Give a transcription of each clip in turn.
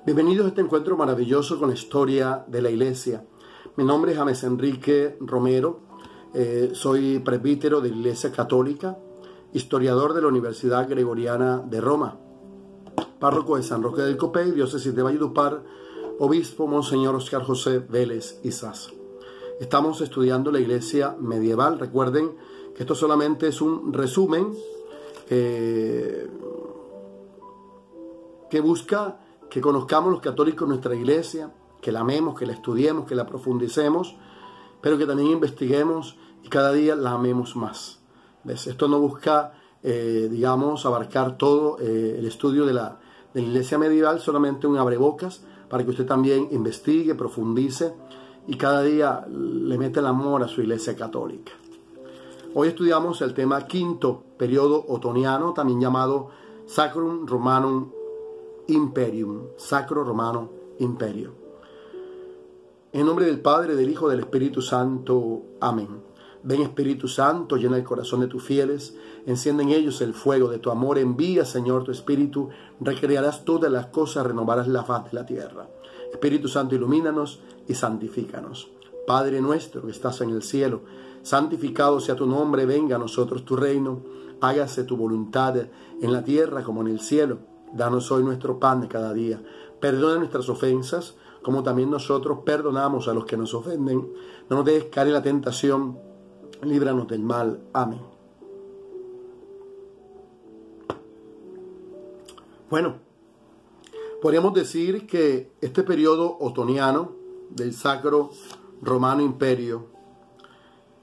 Bienvenidos a este encuentro maravilloso con la historia de la Iglesia. Mi nombre es James Enrique Romero, soy presbítero de la Iglesia Católica, historiador de la Universidad Gregoriana de Roma, párroco de San Roque del Copey, diócesis de Valledupar, obispo Monseñor Oscar José Vélez Izas. Estamos estudiando la Iglesia medieval. Recuerden que esto solamente es un resumen que busca que conozcamos los católicos nuestra Iglesia, que la amemos, que la estudiemos, que la profundicemos, pero que también investiguemos y cada día la amemos más. ¿Ves? Esto no busca, abarcar todo el estudio de la Iglesia medieval, solamente un abrebocas para que usted también investigue, profundice y cada día le meta el amor a su Iglesia católica. Hoy estudiamos el tema quinto, periodo otoniano, también llamado Sacrum Romanum Imperium, Sacro Romano Imperio. En nombre del Padre, del Hijo, del Espíritu Santo. Amén. Ven Espíritu Santo, llena el corazón de tus fieles, enciende en ellos el fuego de tu amor, envía Señor tu Espíritu, recrearás todas las cosas, renovarás la faz de la tierra. Espíritu Santo, ilumínanos y santifícanos. Padre nuestro que estás en el cielo, santificado sea tu nombre, venga a nosotros tu reino, hágase tu voluntad en la tierra como en el cielo. Danos hoy nuestro pan de cada día. Perdona nuestras ofensas, como también nosotros perdonamos a los que nos ofenden. No nos dejes caer en la tentación, líbranos del mal. Amén. Bueno, podríamos decir que este periodo otoniano del Sacro Romano Imperio,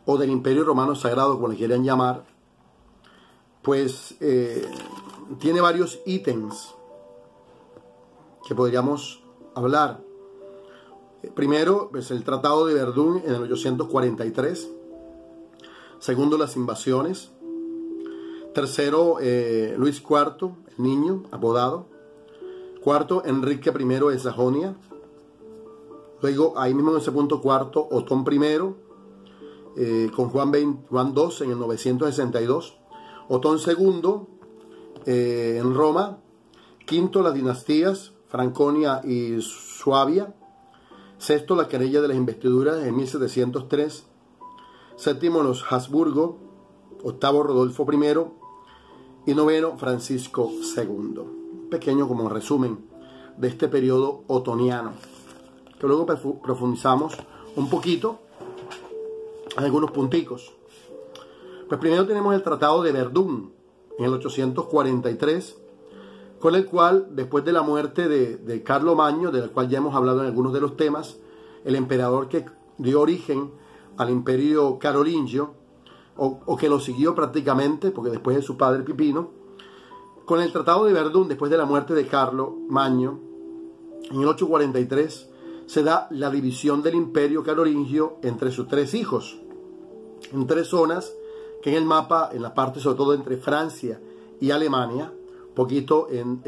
o del Imperio Romano Sagrado, como le quieran llamar, pues tiene varios ítems que podríamos hablar. Primero, pues el Tratado de Verdún en el 843. Segundo, las invasiones. Tercero, Luis IV, el niño, apodado. Cuarto, Enrique I de Sajonia. Luego, ahí mismo en ese punto cuarto, Otón I, con Juan II en el 962. Otón II, en Roma. Quinto, las dinastías Franconia y Suabia. Sexto, la querella de las investiduras en 1703. Séptimo, los Habsburgo. Octavo, Rodolfo I. Y noveno, Francisco II. Pequeño como resumen de este periodo otoniano, que luego profundizamos un poquito en algunos punticos. Pues primero tenemos el Tratado de Verdún en el 843, con el cual, después de la muerte de Carlomagno, del cual ya hemos hablado en algunos de los temas, el emperador que dio origen al imperio carolingio, o que lo siguió prácticamente, porque después de su padre Pipino, con el Tratado de Verdún, después de la muerte de Carlomagno, en el 843, se da la división del imperio carolingio entre sus tres hijos, en tres zonas, que en el mapa, en la parte sobre todo entre Francia y Alemania, poquito en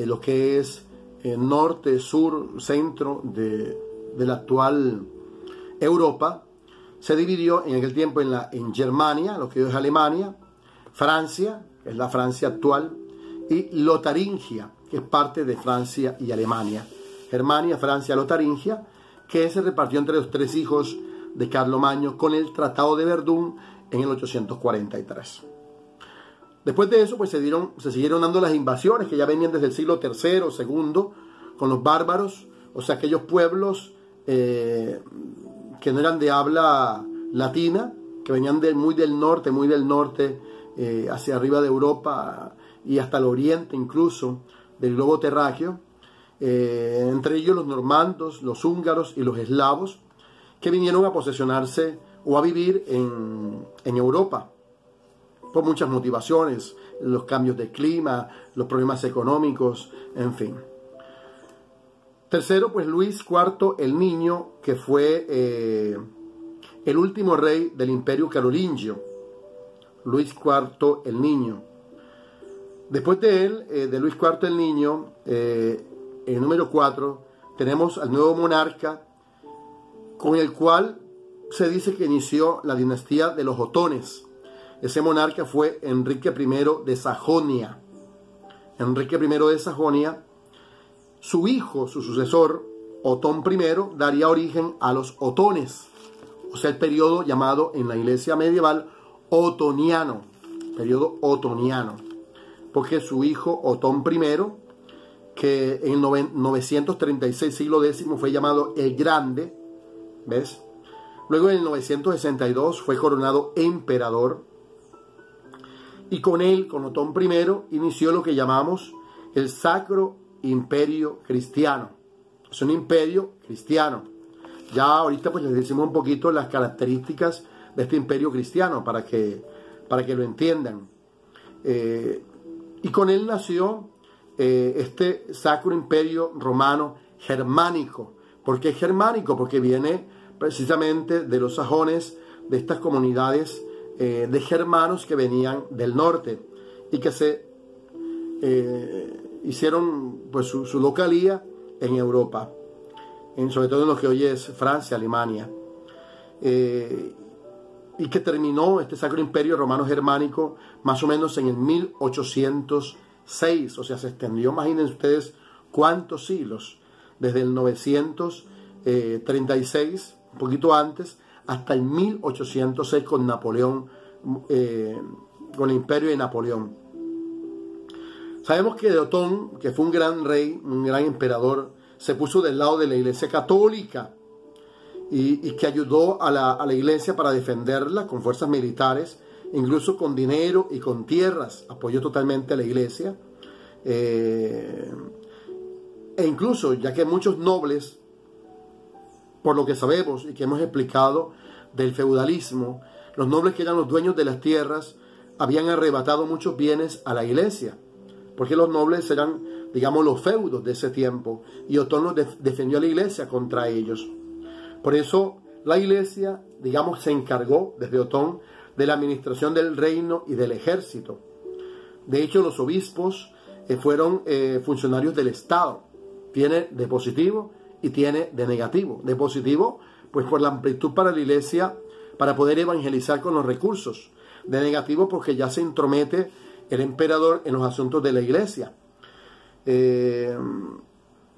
lo que es norte, sur, centro de la actual Europa, se dividió en aquel tiempo en Germania, lo que hoy es Alemania, Francia, que es la Francia actual, y Lotaringia, que es parte de Francia y Alemania. Germania, Francia, Lotaringia, que se repartió entre los tres hijos de Carlomagno con el Tratado de Verdún en el 843. Después de eso, pues se siguieron dando las invasiones que ya venían desde el siglo III o II con los bárbaros, o sea, aquellos pueblos que no eran de habla latina, que venían muy del norte, hacia arriba de Europa y hasta el oriente incluso del globo terráqueo, entre ellos los normandos, los húngaros y los eslavos, que vinieron a posesionarse o a vivir en Europa, por muchas motivaciones, los cambios de clima, los problemas económicos, en fin. Tercero, pues Luis IV el Niño, que fue el último rey del imperio carolingio. Luis IV el Niño. Después de él, de Luis IV el Niño, el número 4, tenemos al nuevo monarca, con el cual se dice que inició la dinastía de los Otones. Ese monarca fue Enrique I de Sajonia. Enrique I de Sajonia, Su hijo, su sucesor, Otón I, daría origen a los otones, o sea, el periodo llamado en la iglesia medieval otoniano, periodo otoniano, porque su hijo Otón I, que en 936, siglo X, fue llamado el Grande, ¿ves? Luego en el 962 fue coronado emperador, y con él, con Otón I, inició lo que llamamos el Sacro Imperio Cristiano. Es un imperio cristiano. Ya ahorita pues les decimos un poquito las características de este imperio cristiano para que lo entiendan. Y con él nació este Sacro Imperio Romano Germánico. ¿Por qué germánico? Porque viene precisamente de los sajones, de estas comunidades de germanos que venían del norte y que se hicieron pues su localía en Europa, sobre todo en lo que hoy es Francia, Alemania, y que terminó este Sacro Imperio Romano Germánico más o menos en el 1806, o sea, se extendió, imagínense ustedes cuántos siglos, desde el 936, un poquito antes, hasta el 1806 con Napoleón, con el imperio de Napoleón. Sabemos que Otón, que fue un gran rey, un gran emperador, se puso del lado de la Iglesia Católica y que ayudó a la Iglesia para defenderla con fuerzas militares, incluso con dinero y con tierras. Apoyó totalmente a la Iglesia. E incluso, ya que muchos nobles, por lo que sabemos y que hemos explicado del feudalismo, los nobles que eran los dueños de las tierras habían arrebatado muchos bienes a la Iglesia, porque los nobles eran, digamos, los feudos de ese tiempo, y Otón defendió a la Iglesia contra ellos. Por eso la Iglesia, digamos, se encargó desde Otón de la administración del reino y del ejército. De hecho, los obispos fueron funcionarios del Estado. Tiene de positivo y tiene de negativo. De positivo, pues por la amplitud para la Iglesia, para poder evangelizar con los recursos. De negativo, porque ya se entromete el emperador en los asuntos de la Iglesia.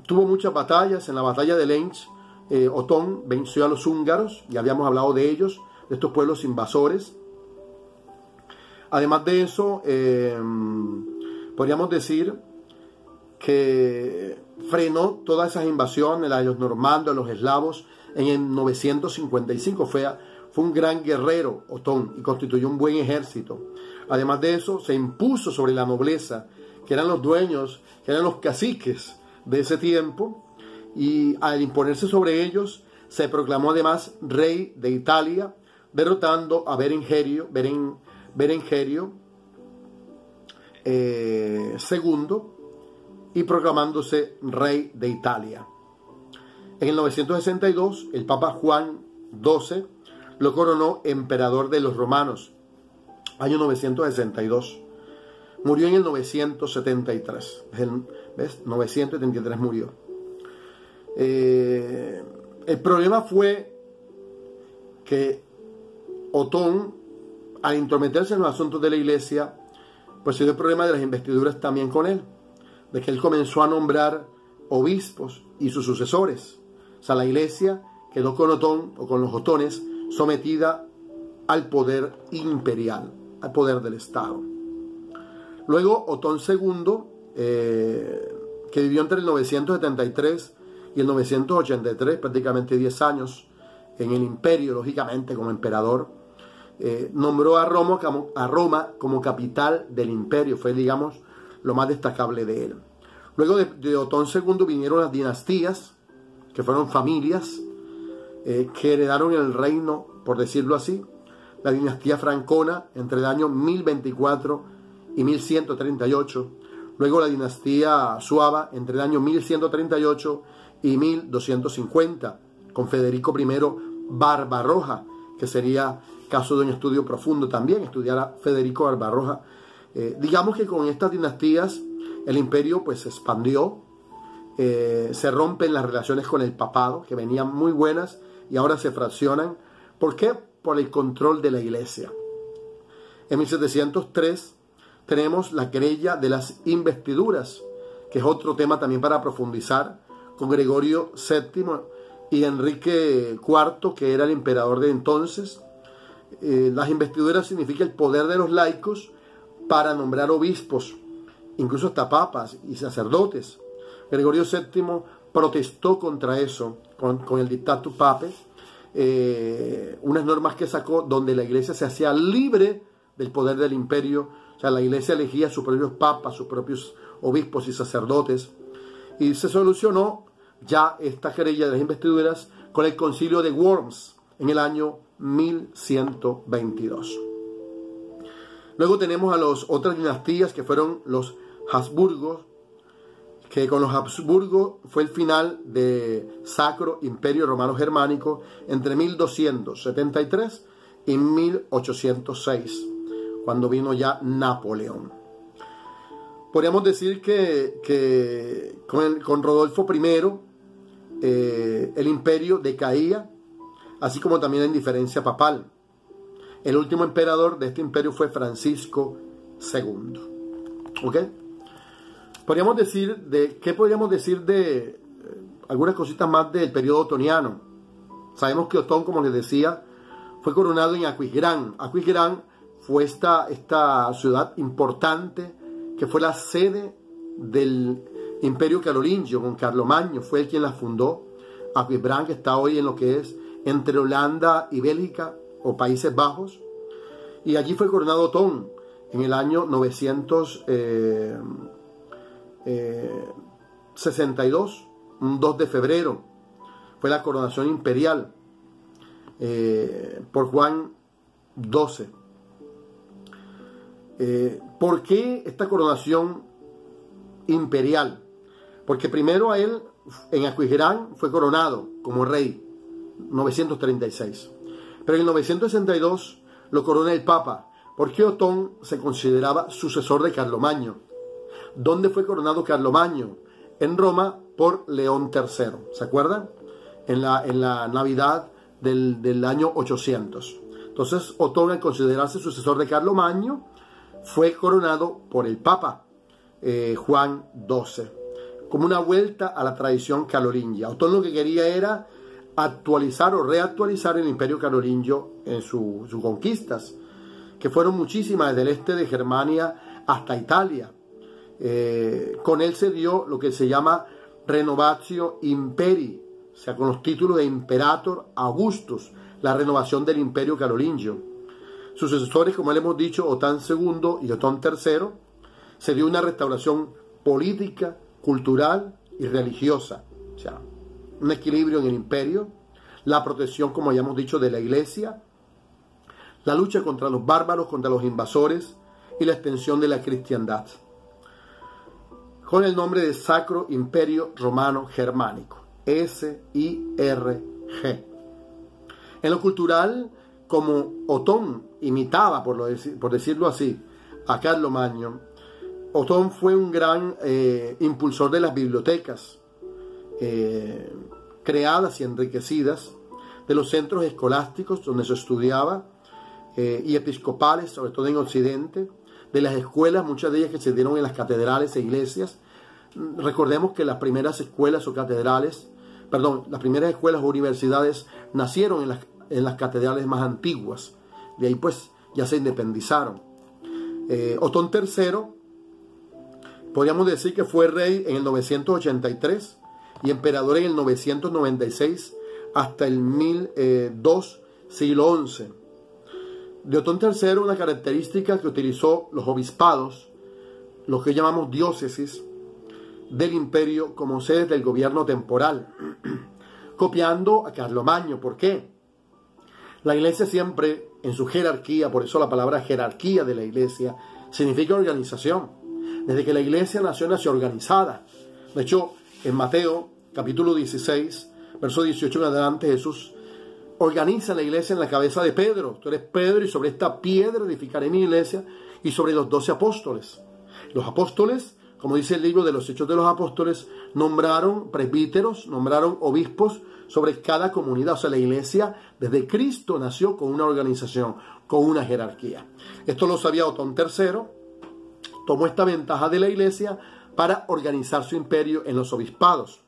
Tuvo muchas batallas. En la batalla de Lens, Otón venció a los húngaros, ya habíamos hablado de ellos, de estos pueblos invasores. Además de eso, podríamos decir que frenó todas esas invasiones, la de los normandos, los eslavos, en el 955. Fue un gran guerrero Otón y constituyó un buen ejército. Además de eso, se impuso sobre la nobleza, que eran los dueños, que eran los caciques de ese tiempo, y al imponerse sobre ellos, se proclamó además rey de Italia, derrotando a Berengerio II y proclamándose rey de Italia. En el 962, el Papa Juan XII lo coronó emperador de los romanos, año 962. Murió en el 973. ¿Ves? 973 murió. El problema fue que Otón, al intrometerse en los asuntos de la Iglesia, pues se dio el problema de las investiduras también con él, de que él comenzó a nombrar obispos y sus sucesores. O sea, la Iglesia quedó con Otón, o con los otones, sometida al poder imperial, al poder del Estado. Luego Otón II, que vivió entre el 973 y el 983, prácticamente 10 años en el imperio, lógicamente como emperador, nombró a Roma como capital del imperio. Fue, digamos, lo más destacable de él. Luego de Otón II vinieron las dinastías, que fueron familias que heredaron el reino, por decirlo así. La dinastía francona entre el año 1024 y 1138. Luego la dinastía suaba entre el año 1138 y 1250, con Federico I Barbarroja, que sería caso de un estudio profundo también, estudiar a Federico Barbarroja. Digamos que con estas dinastías el imperio pues se expandió, se rompen las relaciones con el papado, que venían muy buenas y ahora se fraccionan. ¿Por qué? Por el control de la Iglesia. En 1703 tenemos la querella de las investiduras, que es otro tema también para profundizar, con Gregorio VII y Enrique IV, que era el emperador de entonces. Las investiduras significa el poder de los laicos para nombrar obispos, incluso hasta papas y sacerdotes. Gregorio VII protestó contra eso, con el Dictatus Papae, unas normas que sacó donde la iglesia se hacía libre del poder del imperio. O sea, la iglesia elegía sus propios papas, sus propios obispos y sacerdotes, y se solucionó ya esta querella de las investiduras con el concilio de Worms en el año 1122. Luego tenemos a las otras dinastías, que fueron los Habsburgos, que con los Habsburgos fue el final de Sacro Imperio Romano Germánico entre 1273 y 1806, cuando vino ya Napoleón. Podríamos decir que con Rodolfo I el imperio decaía, así como también la indiferencia papal. El último emperador de este imperio fue Francisco II. ¿Ok? Podríamos decir de algunas cositas más del periodo otoniano. Sabemos que Otón, como les decía, fue coronado en Aquisgrán. Aquisgrán fue esta ciudad importante que fue la sede del Imperio Carolingio, con Carlomagno, fue él quien la fundó. Aquisgrán, que está hoy en lo que es entre Holanda y Bélgica o Países Bajos, y allí fue coronado Otón en el año 962, un 2 de febrero, fue la coronación imperial por Juan XII. ¿Por qué esta coronación imperial? Porque primero a él en Aquisgrán fue coronado como rey, 936. Pero en 962 lo corona el Papa, porque Otón se consideraba sucesor de Carlomagno. ¿Dónde fue coronado Carlomagno? En Roma por León III, ¿se acuerdan? En la Navidad del año 800. Entonces Otón, al considerarse sucesor de Carlomagno, fue coronado por el Papa Juan XII, como una vuelta a la tradición carolingia. Otón lo que quería era actualizar o reactualizar el imperio carolingio en sus conquistas, que fueron muchísimas, desde el este de Germania hasta Italia. Con él se dio lo que se llama Renovatio Imperii, o sea, con los títulos de Imperator Augustus, la renovación del imperio carolingio. Sus sucesores, como le hemos dicho, Otón II y Otón III, se dio una restauración política, cultural y religiosa, o sea, un equilibrio en el imperio, la protección, como ya hemos dicho, de la iglesia, la lucha contra los bárbaros, contra los invasores y la extensión de la cristiandad, con el nombre de Sacro Imperio Romano Germánico, SIRG. En lo cultural, como Otón imitaba, por decirlo así, a Carlomagno, Otón fue un gran impulsor de las bibliotecas creadas y enriquecidas, de los centros escolásticos donde se estudiaba, y episcopales, sobre todo en Occidente, de las escuelas, muchas de ellas que se dieron en las catedrales e iglesias. Recordemos que las primeras escuelas o las primeras escuelas o universidades nacieron en las catedrales más antiguas. De ahí pues ya se independizaron. Otón III, podríamos decir que fue rey en el 983 y emperador en el 996 hasta el 1002, siglo XI. De Otón III, una característica que utilizó los obispados, lo que llamamos diócesis del imperio, como sedes del gobierno temporal, copiando a Carlomagno. ¿Por qué? La iglesia siempre, en su jerarquía, por eso la palabra jerarquía de la iglesia significa organización. Desde que la iglesia nació organizada. De hecho, en Mateo, capítulo 16, verso 18 en adelante, Jesús organiza la iglesia en la cabeza de Pedro. Tú eres Pedro, y sobre esta piedra edificaré mi iglesia, y sobre los 12 apóstoles. Los apóstoles, como dice el libro de los Hechos de los Apóstoles, nombraron presbíteros, nombraron obispos sobre cada comunidad. O sea, la iglesia desde Cristo nació con una organización, con una jerarquía. Esto lo sabía Otón III, tomó esta ventaja de la iglesia para organizar su imperio en los obispados.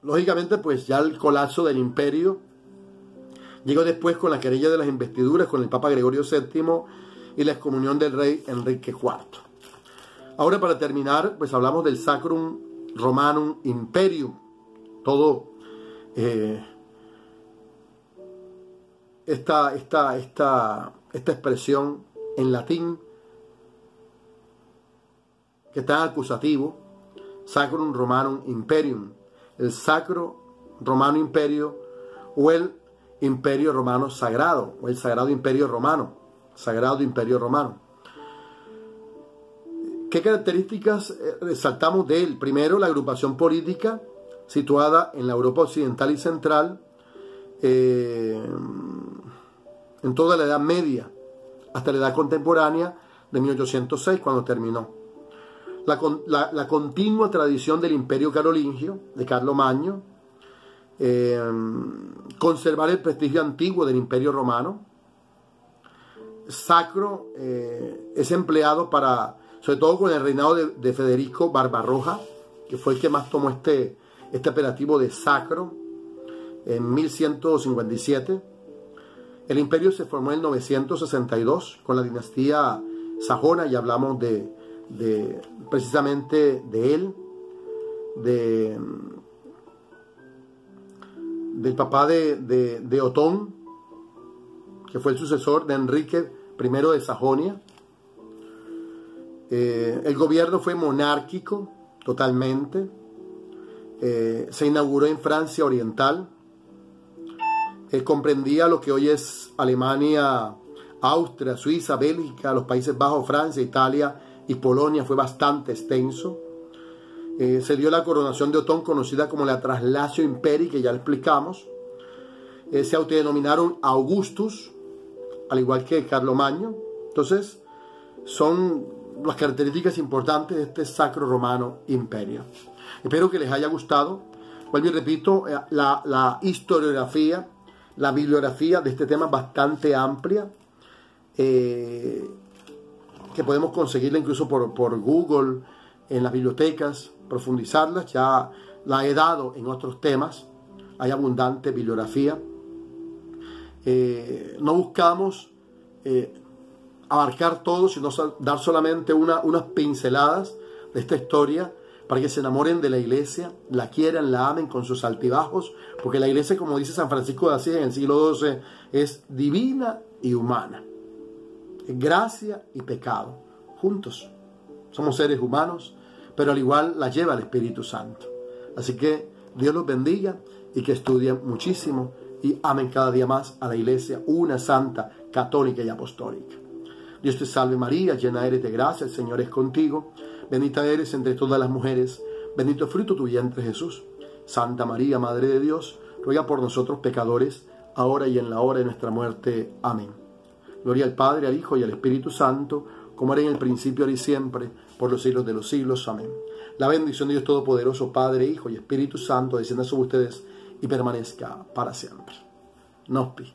Lógicamente, pues ya el colapso del imperio llegó después con la querella de las investiduras con el Papa Gregorio VII y la excomunión del rey Enrique IV. Ahora, para terminar, pues hablamos del Sacrum Romanum Imperium. Todo esta expresión en latín que está acusativo, Sacrum Romanum Imperium, el Sacro Romano Imperio o el Imperio Romano Sagrado, o el Sagrado Imperio Romano, Sagrado Imperio Romano. ¿Qué características resaltamos de él? Primero, la agrupación política situada en la Europa occidental y central, en toda la Edad Media, hasta la Edad Contemporánea de 1806, cuando terminó. La continua tradición del Imperio Carolingio, de Carlomagno, conservar el prestigio antiguo del Imperio Romano. Sacro es empleado para, sobre todo con el reinado de Federico Barbarroja, que fue el que más tomó este apelativo de sacro en 1157. El imperio se formó en 962 con la dinastía sajona, y hablamos precisamente de él, del papá de Otón, que fue el sucesor de Enrique I de Sajonia. El gobierno fue monárquico totalmente. Se inauguró en Francia Oriental. Comprendía lo que hoy es Alemania, Austria, Suiza, Bélgica, los Países Bajos, Francia, Italia y Polonia. Fue bastante extenso. Se dio la coronación de Otón, conocida como la Traslatio Imperii, que ya lo explicamos. Se autodenominaron Augustus, al igual que Carlomagno. Entonces, son las características importantes de este Sacro Romano Imperio. Espero que les haya gustado. Vuelvo y repito, la historiografía, la bibliografía de este tema es bastante amplia, que podemos conseguirla incluso por Google, en las bibliotecas, profundizarlas. Ya la he dado en otros temas, hay abundante bibliografía. No buscamos abarcar todo, sino dar solamente unas pinceladas de esta historia para que se enamoren de la iglesia, la quieran, la amen con sus altibajos, porque la iglesia, como dice San Francisco de Asís en el siglo XII, es divina y humana, es gracia y pecado juntos. Somos seres humanos, pero al igual la lleva el Espíritu Santo. Así que Dios los bendiga y que estudien muchísimo y amen cada día más a la iglesia, una santa, católica y apostólica. Dios te salve María, llena eres de gracia, el Señor es contigo. Bendita eres entre todas las mujeres, bendito el fruto de tu vientre Jesús. Santa María, Madre de Dios, ruega por nosotros pecadores, ahora y en la hora de nuestra muerte. Amén. Gloria al Padre, al Hijo y al Espíritu Santo, como era en el principio, ahora y siempre, por los siglos de los siglos. Amén. La bendición de Dios Todopoderoso, Padre, Hijo y Espíritu Santo, descienda sobre ustedes y permanezca para siempre. Nos pi.